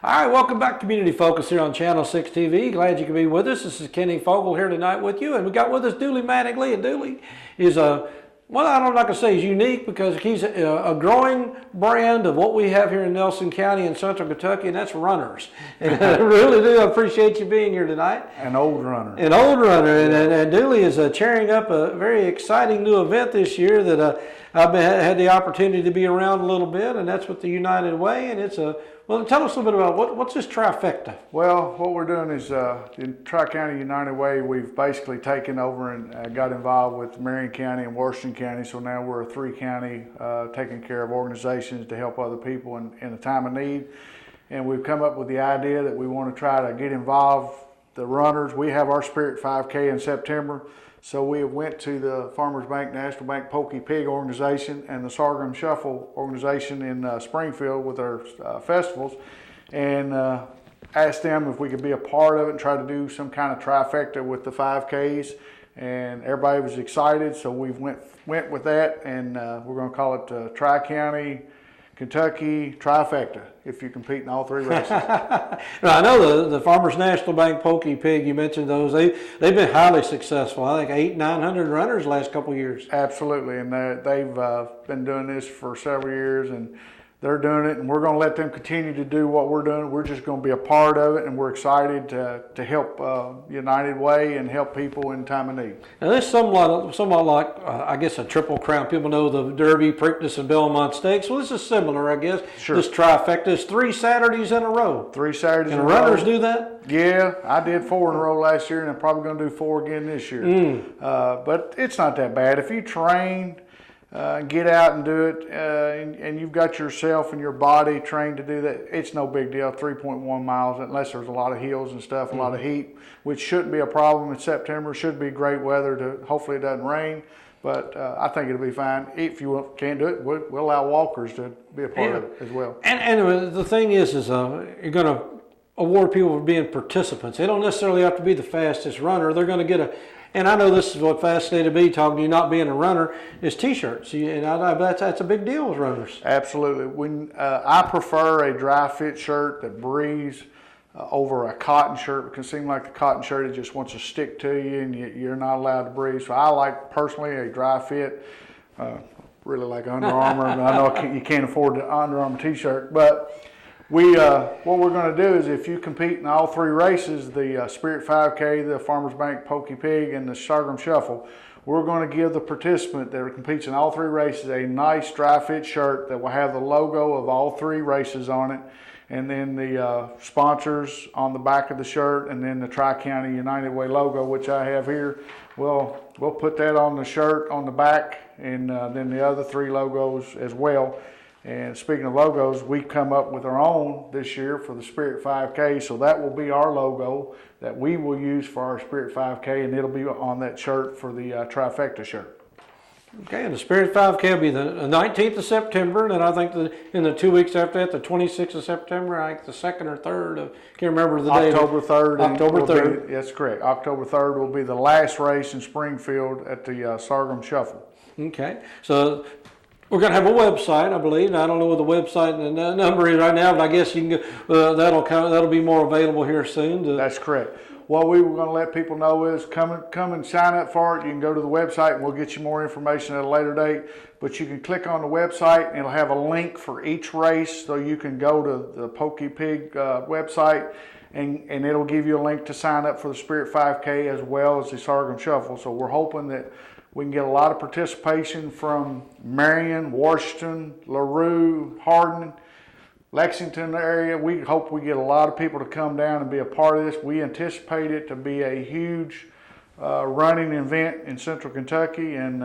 All right, welcome back to Community Focus here on Channel 6 TV. Glad you can be with us. This is Kenny Fogle here tonight with you, and we got with us Dooley Mattingly. And Dooley is well, I'm not going to say he's unique because he's a growing brand of what we have here in Nelson County in Central Kentucky, and that's runners. And I really do appreciate you being here tonight. An old runner. An old runner, and Dooley is chairing up a very exciting new event this year that I've had the opportunity to be around a little bit, and that's with the United Way, and it's a well, tell us a little bit about what's this trifecta? Well, what we're doing is in Tri-County United Way, we've basically taken over and got involved with Marion County and Washington County. So now we're a three-county taking care of organizations to help other people in a time of need. And we've come up with the idea that we want to try to get involved the runners. We have our Spirit 5K in September. So we went to the Farmers Bank National Bank Pokey Pig organization and the Sorghum Shuffle organization in Springfield with our festivals, and asked them if we could be a part of it and try to do some kind of trifecta with the 5Ks. And everybody was excited, so we went with that, and we're going to call it Tri-County Kentucky Trifecta, if you compete in all three races. Now, I know the Farmers National Bank Pokey Pig, you mentioned those, they've been highly successful. I think 800-900 runners the last couple of years. Absolutely, and they've been doing this for several years, and they're doing it, and we're going to let them continue to do what we're doing. We're just going to be a part of it, and we're excited to help United Way and help people in time of need. Now, this is somewhat like, I guess, a Triple Crown. People know the Derby, Preakness, and Belmont Stakes. Well, this is similar, I guess. Sure. This trifecta is 3 Saturdays in a row. 3 Saturdays in a row. Can runners do that? Yeah, I did 4 in a row last year, and I'm probably going to do 4 again this year. But it's not that bad. If you train, get out and do it, and you've got yourself and your body trained to do that, it's no big deal. 3.1 miles, unless there's a lot of hills and stuff, a lot of heat, which shouldn't be a problem in September. Should be great weather. Hopefully it doesn't rain, but I think it'll be fine. If you can't do it, we'll allow walkers to be a part of it as well. And the thing is you're going to award people for being participants. They don't necessarily have to be the fastest runner. They're going to get and I know this is what fascinated me talking to you, not being a runner, is T-shirts. And that's a big deal with runners. Absolutely. I prefer a dry fit shirt that breathes over a cotton shirt. It can seem like the cotton shirt, it just wants to stick to you and you're not allowed to breathe. So I like personally a dry fit, really like Under Armour. I know you can't afford the Under Armour T-shirt, but what we're going to do is if you compete in all 3 races, the Spirit 5K, the Farmers Bank Pokey Pig, and the Sorghum Shuffle, we're going to give the participant that competes in all 3 races a nice dry fit shirt that will have the logo of all 3 races on it, and then the sponsors on the back of the shirt, and then the Tri-County United Way logo, which I have here. We'll put that on the shirt on the back, and then the other 3 logos as well. And speaking of logos, we've come up with our own this year for the Spirit 5K, so that will be our logo that we will use for our Spirit 5K, and it'll be on that shirt for the Trifecta shirt. Okay, and the Spirit 5K will be the 19th of September, and then I think in the 2 weeks after that, the 26th of September, I think the 2nd or 3rd of, can't remember the day. October 3rd. October 3rd. That's correct. October 3rd will be the last race in Springfield at the Sorghum Shuffle. Okay, so we're going to have a website, I believe. Now, I don't know what the website and the number is right now, but I guess you can go, that'll be more available here soon. That's correct. What we were going to let people know is come and sign up for it. You can go to the website and we'll get you more information at a later date. But you can click on the website and it'll have a link for each race, so you can go to the Pokey Pig website and it'll give you a link to sign up for the Spirit 5K as well as the Sorghum Shuffle. So we're hoping that we can get a lot of participation from Marion, Washington, LaRue, Hardin, Lexington area. We hope we get a lot of people to come down and be a part of this. We anticipate it to be a huge running event in Central Kentucky, and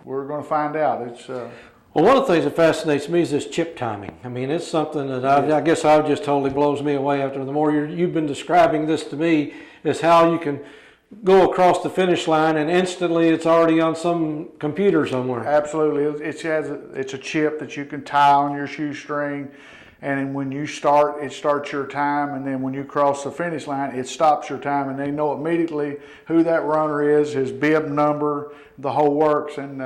we're going to find out. Well, one of the things that fascinates me is this chip timing. I mean, it's something that I guess just totally blows me away after the more you've been describing this to me, is how you can go across the finish line and instantly it's already on some computer somewhere. Absolutely. It's a chip that you can tie on your shoestring, and then when you start, it starts your time, and then when you cross the finish line, it stops your time, and they know immediately who that runner is, his bib number, the whole works, and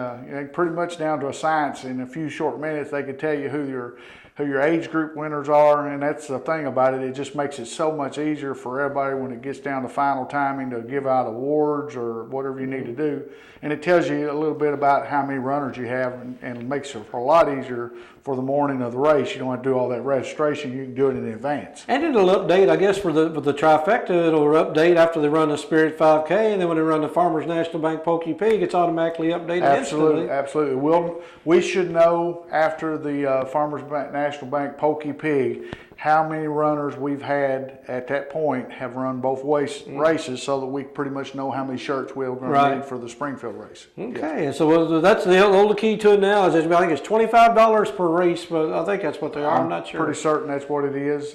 pretty much down to a science. In a few short minutes, they can tell you who who your age group winners are, and that's the thing about it. It just makes it so much easier for everybody when it gets down to final timing to give out awards or whatever you need to do. And it tells you a little bit about how many runners you have, and it makes it a lot easier for the morning of the race. You don't have to do all that registration. You can do it in advance. And it'll update, I guess, for the trifecta. It'll update after they run the Spirit 5K, and then when they run the Farmers National Bank Pokey Pig, it's automatically updated Absolutely, instantly. absolutely. We should know after the Farmers National Bank Pokey Pig how many runners we've had at that point have run both races, so that we pretty much know how many shirts we're going to need for the Springfield race. Okay, and so that's the only key to it now. Is I think it's $25 per race, but I think that's what they are. I'm not sure. Pretty certain that's what it is.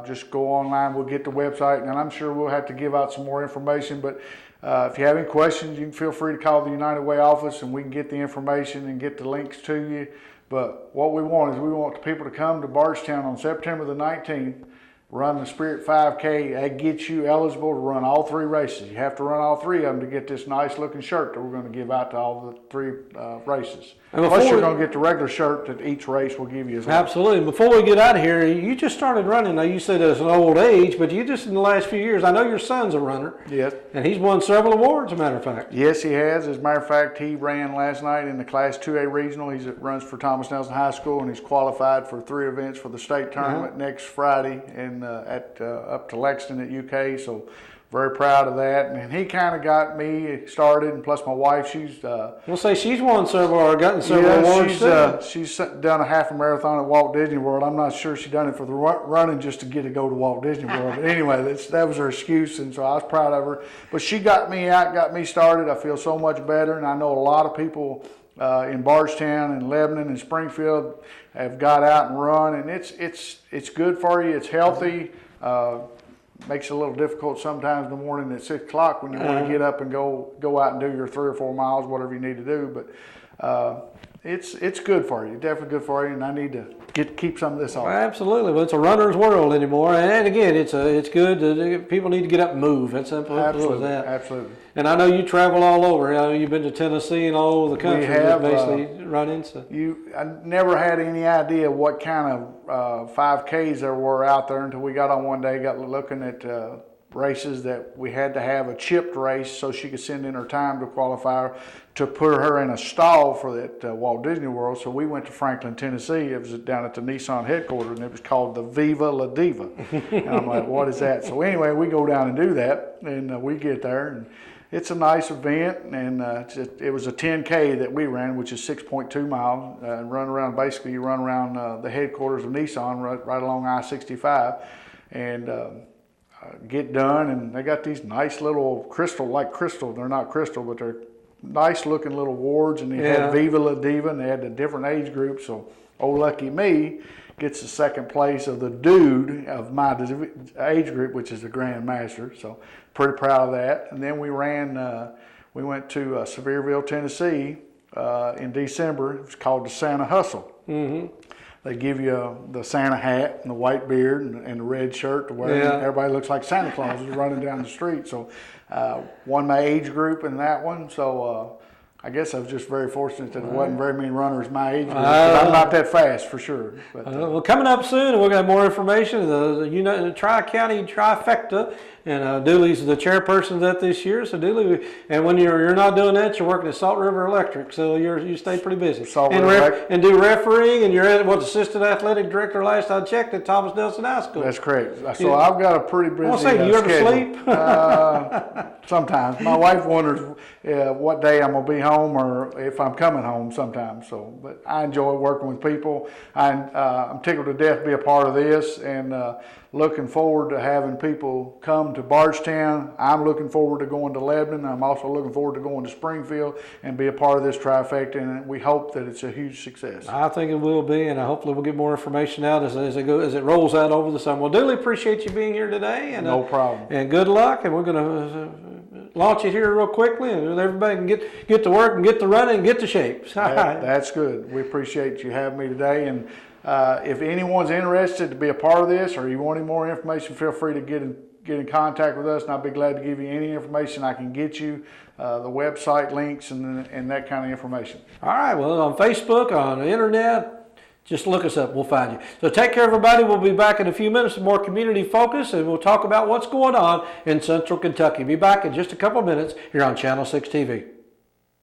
Just go online. We'll get the website, and I'm sure we'll have to give out some more information. But if you have any questions, you can feel free to call the United Way office, and we can get the information and get the links to you. But what we want is we want the people to come to Bardstown on September the 19th, run the Spirit 5K. That gets you eligible to run all 3 races. You have to run all 3 of them to get this nice looking shirt that we're going to give out to all the 3 races. Plus you're going to get the regular shirt that each race will give you as well. Absolutely. Before we get out of here, you just started running. Now you said it's an old age, but you just in the last few years, I know your son's a runner. Yes. And he's won several awards, as a matter of fact. Yes, he has. As a matter of fact, he ran last night in the Class 2A Regional. He runs for Thomas Nelson High School, and he's qualified for 3 events for the state tournament next Friday and up to Lexington at UK. So very proud of that. And he kind of got me started, and plus my wife, she's We'll say she's won several or gotten several awards. She's done a half a marathon at Walt Disney World. I'm not sure she done it for the running just to get to go to Walt Disney World. But anyway, that was her excuse, and so I was proud of her. But she got me out, got me started. I feel so much better, and I know a lot of people in Bardstown and Lebanon and Springfield have got out and run, and it's good for you. It's healthy. Makes it a little difficult sometimes in the morning at 6 o'clock when you want to get up and go out and do your 3 or 4 miles, whatever you need to do. But it's good for you, definitely good for you, and I need to keep some of this on. Well, absolutely, but it's a runner's world anymore, and again, it's good. People need to get up and move. That's simple as that. Absolutely. And I know you travel all over. I know you've been to Tennessee and all over the country. We have basically running. So. I never had any idea what kind of 5Ks there were out there until we got on one day, got looking at races that we had to have a chipped race so she could send in her time to qualify to put her in a stall for that Walt Disney World. So we went to Franklin, Tennessee. It was down at the Nissan headquarters, and it was called the Viva La Diva. And I'm like, what is that? So anyway, we go down and do that, and we get there, and it's a nice event, and it was a 10K that we ran, which is 6.2 miles. Run around, basically you run around the headquarters of Nissan right along I-65, and get done, and they got these nice little crystal, they're not crystal, but they're nice looking little awards, and they had Viva La Diva, and they had the different age groups. So old lucky me gets the second place of the dude of my age group, which is the Grand Master. So pretty proud of that. And then we went to Sevierville, Tennessee in December. It was called the Santa Hustle. Mm-hmm. They give you the Santa hat and the white beard and the red shirt to wear. Yeah. Everybody looks like Santa Claus is running down the street. So won my age group in that one. So I guess I was just very fortunate that there wasn't very many runners my age group. I'm not that fast for sure. But, well, coming up soon, and we're going to have more information. The Tri-County Trifecta, and Dooley's the chairperson at this year. So Dooley, and when you're not doing that, you're working at Salt River Electric. So you stay pretty busy. And do refereeing, and you're assistant athletic director last I checked at Thomas Nelson High School. That's correct. So I've got a pretty busy schedule. You ever sleep? Sometimes. My wife wonders what day I'm going to be home or if I'm coming home sometimes. So, but I enjoy working with people. I'm tickled to death to be a part of this, and looking forward to having people come to Bardstown. I'm looking forward to going to Lebanon. I'm also looking forward to going to Springfield and be a part of this trifecta, and we hope that it's a huge success. I think it will be, and hopefully we'll get more information out as it rolls out over the summer. Well, Dooley, appreciate you being here today. And, no problem. And good luck, and we're going to launch it here real quickly, and everybody can get to work and get to running and get to shape. That's good. We appreciate you having me today, and if anyone's interested to be a part of this, or you want any more information, feel free to get in contact with us, and I'll be glad to give you any information I can get you, the website links and that kind of information. All right. Well, on Facebook, on the internet, Just look us up. We'll find you. So take care, everybody. We'll be back in a few minutes with more community focus, and we'll talk about what's going on in Central Kentucky. Be back in just a couple minutes here on Channel 6 TV.